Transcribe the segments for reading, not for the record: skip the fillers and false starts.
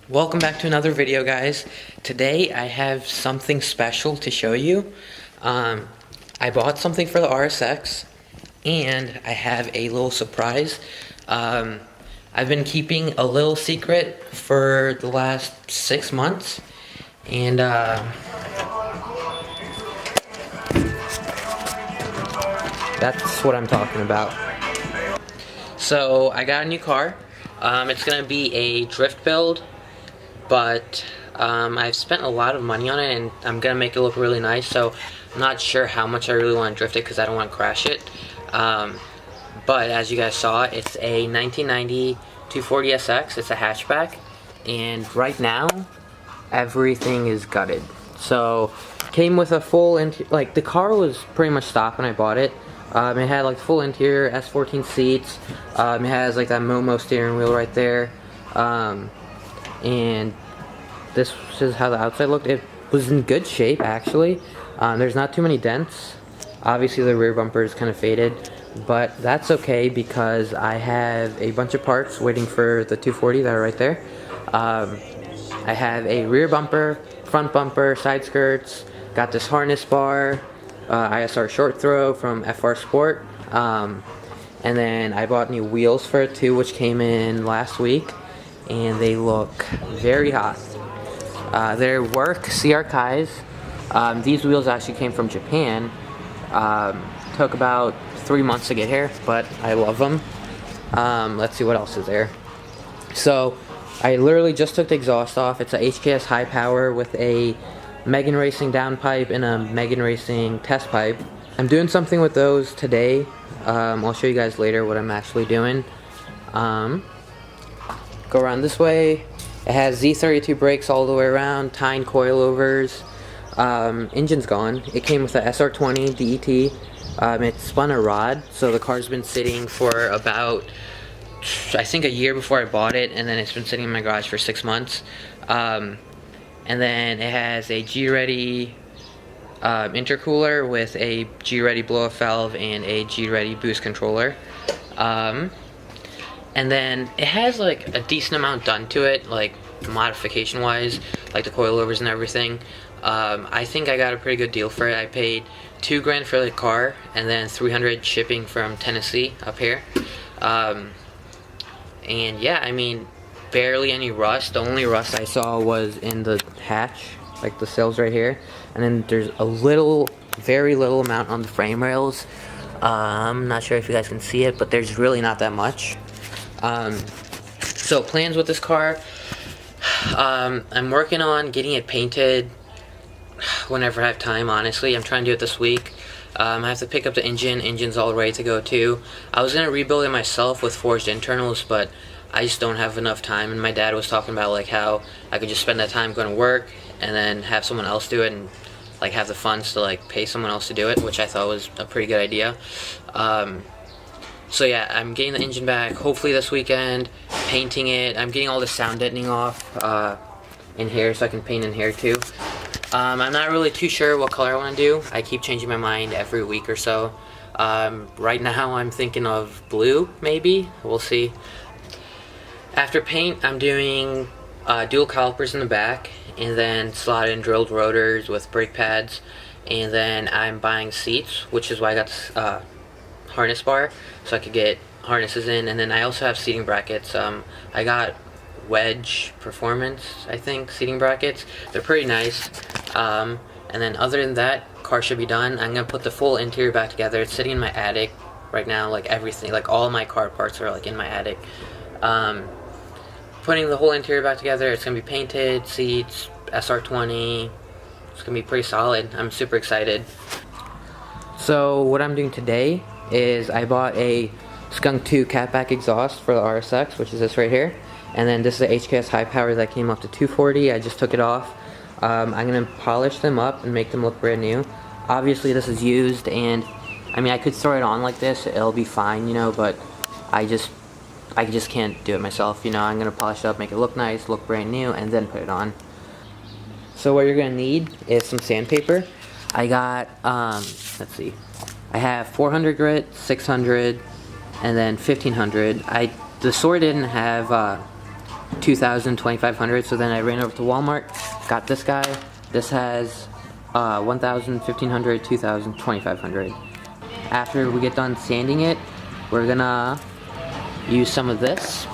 Welcome back to another video, guys. Today I have something special to show you. I bought something for the RSX and I have a little surprise. I've been keeping a little secret for the last 6 months, and that's what I'm talking about. So I got a new car. It's gonna be a drift build, but I've spent a lot of money on it and I'm gonna make it look really nice, so I'm not sure how much I really want to drift it because I don't want to crash it. But as you guys saw, it's a 1990 240SX. It's a hatchback, and right now everything is gutted. So came with a full like the car was pretty much stock when I bought it. It had like full interior S14 seats. It has like that Momo steering wheel right there. And this is how the outside looked. It was in good shape, actually. There's not too many dents. Obviously the rear bumper is kind of faded, but that's okay because I have a bunch of parts waiting for the 240 that are right there. I have a rear bumper, front bumper, side skirts, got this harness bar, ISR short throw from FR Sport, and then I bought new wheels for it too, which came in last week, and they look very hot. They're work CR Kais. These wheels actually came from Japan. Took about 3 months to get here, but I love them. Let's see what else is there. So I literally just took the exhaust off. It's a HKS high power with a Megan Racing downpipe and a Megan Racing test pipe. I'm doing something with those today. I'll show you guys later what I'm actually doing. Go around this way. It has Z32 brakes all the way around, Tyne coilovers. Engine's gone. It came with a SR20 DET. It spun a rod, so the car's been sitting for about, I think, a year before I bought it, and then it's been sitting in my garage for 6 months. And then it has a G-Ready intercooler with a G-Ready blow-off valve and a G-Ready boost controller. And then it has like a decent amount done to it, like modification wise, like the coilovers and everything. I think I got a pretty good deal for it. I paid $2 grand for the car and then $300 shipping from Tennessee up here. And yeah, I mean, barely any rust. The only rust I saw was in the hatch, like the sills right here, and then there's a little, very little amount on the frame rails. I'm not sure if you guys can see it, but there's really not that much. So plans with this car, I'm working on getting it painted whenever I have time. Honestly, I'm trying to do it this week. I have to pick up the engine's all ready to go too. I was going to rebuild it myself with forged internals, but I just don't have enough time, and my dad was talking about like how I could just spend that time going to work and then have someone else do it and like have the funds to like pay someone else to do it, which I thought was a pretty good idea. So yeah, I'm getting the engine back hopefully this weekend, painting it. I'm getting all the sound deadening off in here so I can paint in here too. I'm not really too sure what color I want to do. I keep changing my mind every week or so. Right now I'm thinking of blue, maybe. We'll see. After paint, I'm doing dual calipers in the back, and then slotted and drilled rotors with brake pads, and then I'm buying seats, which is why I got this harness bar, so I could get harnesses in, and then I also have seating brackets. I got Wedge Performance, I think, seating brackets. They're pretty nice. And then other than that, car should be done. I'm gonna put the full interior back together. It's sitting in my attic right now, like everything, like all my car parts are like in my attic. Putting the whole interior back together. It's gonna be painted, seats, SR20. It's gonna be pretty solid. I'm super excited. So what I'm doing today is I bought a Skunk 2 catback exhaust for the RSX, which is this right here, and then this is the HKS high power that came up to 240. I just took it off. I'm gonna polish them up and make them look brand new. Obviously this is used, and I mean I could throw it on like this, it'll be fine, you know, but I just can't do it myself, you know. I'm gonna polish it up, make it look nice, look brand new, and then put it on. So what you're gonna need is some sandpaper. I got let's see, I have 400 grit, 600, and then 1500. The store didn't have 2,000, 2,500. So then I ran over to Walmart, got this guy. This has 1,000, 1,500, 2,000, 2,500. After we get done sanding it, we're gonna use some of this.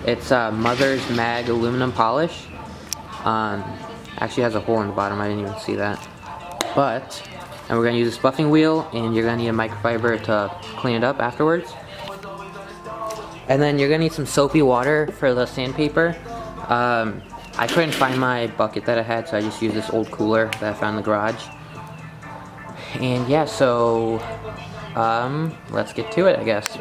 It's Mother's Mag aluminum polish. Actually has a hole in the bottom, I didn't even see that. And we're gonna use this buffing wheel, and you're gonna need a microfiber to clean it up afterwards. And then you're gonna need some soapy water for the sandpaper. I couldn't find my bucket that I had, so I just used this old cooler that I found in the garage. And yeah, so let's get to it, I guess.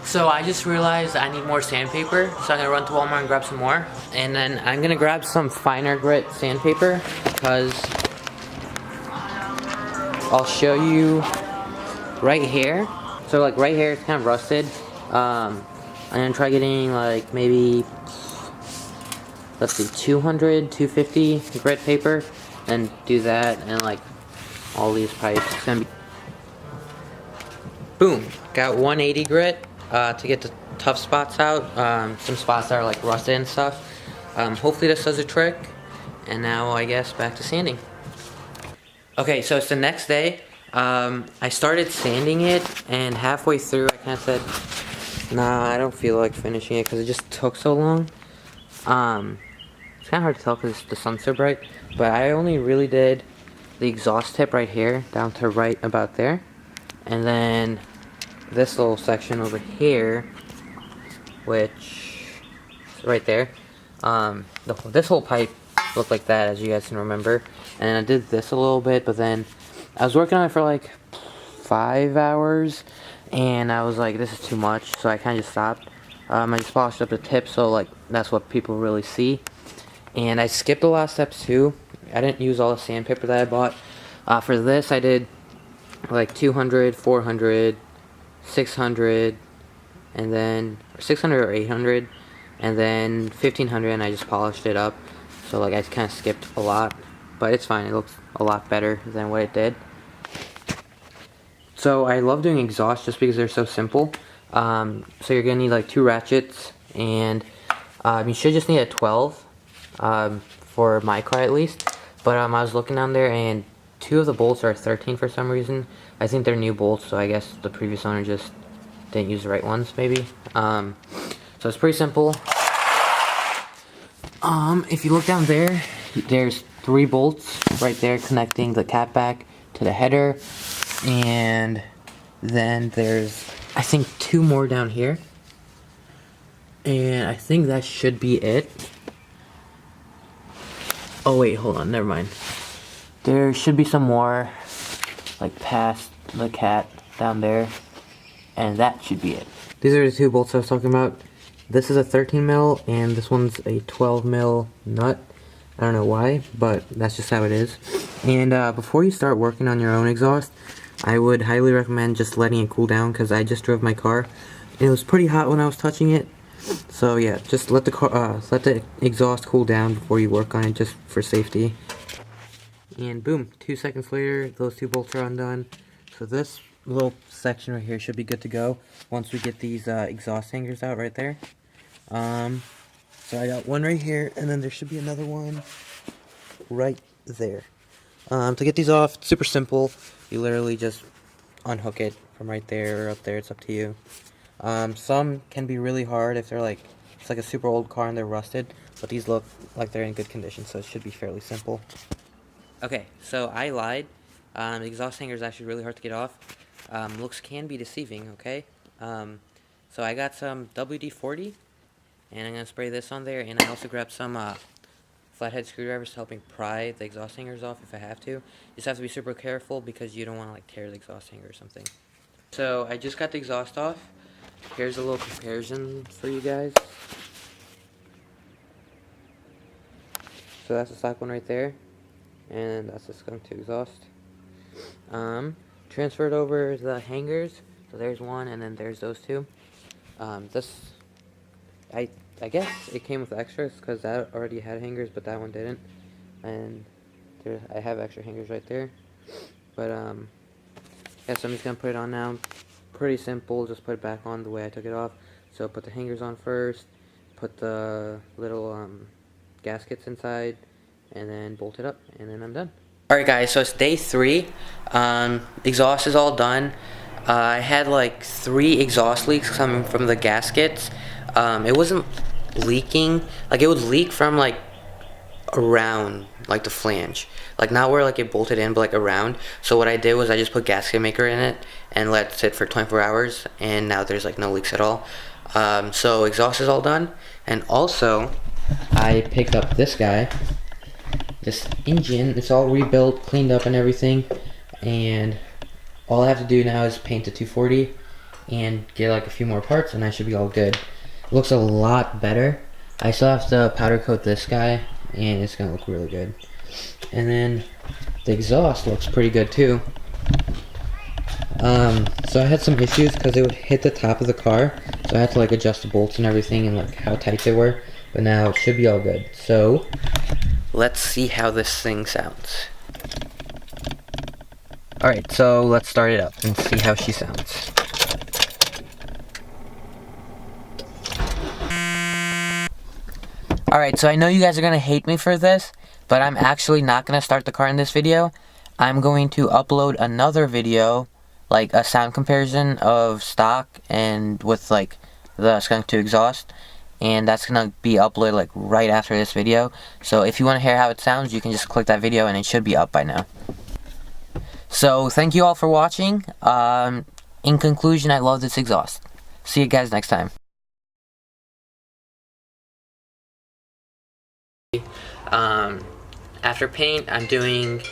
So I just realized I need more sandpaper, so I'm gonna run to Walmart and grab some more. And then I'm gonna grab some finer grit sandpaper, because I'll show you right here. So like right here, it's kind of rusted. I'm gonna try getting like maybe, let's see, 200, 250 grit paper, and do that, and like all these pipes. It's gonna be, boom, got 180 grit. To get the tough spots out, some spots that are like rusted and stuff. Hopefully this does a trick, and now I guess back to sanding. Okay, so it's the next day. I started sanding it, and halfway through I kind of said, nah, I don't feel like finishing it because it just took so long. It's kind of hard to tell because the sun's so bright, but I only really did the exhaust tip right here down to right about there, and then this little section over here, which is right there. This whole pipe looked like that, as you guys can remember. And I did this a little bit, but then I was working on it for like 5 hours, and I was like, this is too much, so I kind of just stopped. I just polished up the tip, so like that's what people really see. And I skipped a lot of steps too. I didn't use all the sandpaper that I bought. For this, I did like 200, 400. 600, and then 600 or 800, and then 1500, and I just polished it up. So like I kind of skipped a lot, but it's fine. It looks a lot better than what it did. So I love doing exhaust just because they're so simple. So you're gonna need like 2 ratchets, and you should just need a 12 for my car at least. But I was looking down there, and 2 of the bolts are 13 for some reason. I think they're new bolts, so I guess the previous owner just didn't use the right ones, maybe. So it's pretty simple. If you look down there, there's 3 bolts right there connecting the catback to the header, and then there's, I think, 2 more down here, and I think that should be it. Oh wait, hold on, never mind. There should be some more, like past the cat down there, and that should be it. These are the 2 bolts I was talking about. This is a 13 mil, and this one's a 12 mil nut. I don't know why, but that's just how it is. And before you start working on your own exhaust, I would highly recommend just letting it cool down, because I just drove my car, and it was pretty hot when I was touching it. So yeah, just let the exhaust cool down before you work on it, just for safety. And boom, 2 seconds later, those 2 bolts are undone. So this little section right here should be good to go once we get these exhaust hangers out right there. So I got one right here, and then there should be another one right there. To get these off, it's super simple. You literally just unhook it from right there or up there, it's up to you. Some can be really hard if they're like, it's like a super old car and they're rusted, but these look like they're in good condition, so it should be fairly simple. Okay, so I lied. The exhaust hanger is actually really hard to get off. Looks can be deceiving, okay? So I got some WD-40, and I'm going to spray this on there, and I also grabbed some flathead screwdrivers to help me pry the exhaust hangers off if I have to. You just have to be super careful because you don't want to like tear the exhaust hanger or something. So I just got the exhaust off. Here's a little comparison for you guys. So that's the stock one right there. and that's the skunk to exhaust. Transferred over the hangers, so there's one, and then there's those two. This, I guess it came with extras because that already had hangers, but that one didn't. And there, I have extra hangers right there. But yeah, so I'm just gonna put it on now. Pretty simple. Just put it back on the way I took it off. So put the hangers on first. Put the little gaskets inside, and then bolt it up, and then I'm done. Alright guys, so it's day 3. The exhaust is all done. I had like 3 exhaust leaks coming from the gaskets. It wasn't leaking, like it would leak from like around like the flange, like not where like it bolted in, but like around. So what I did was I just put gasket maker in it and let it sit for 24 hours, and now there's like no leaks at all. So exhaust is all done, and also I picked up this guy. This engine, it's all rebuilt, cleaned up and everything, and all I have to do now is paint the 240 and get like a few more parts, and I should be all good. It looks a lot better. I still have to powder coat this guy, and it's gonna look really good. And then the exhaust looks pretty good too. So I had some issues because it would hit the top of the car, so I had to like adjust the bolts and everything and like how tight they were, but now it should be all good. So let's see how this thing sounds. Alright, so let's start it up and see how she sounds. Alright, so I know you guys are going to hate me for this, but I'm actually not going to start the car in this video. I'm going to upload another video, like a sound comparison of stock and with like the skunk to exhaust. And that's gonna be uploaded like right after this video. So if you want to hear how it sounds, you can just click that video and it should be up by now. So thank you all for watching. In conclusion, I love this exhaust. See you guys next time. After paint, I'm doing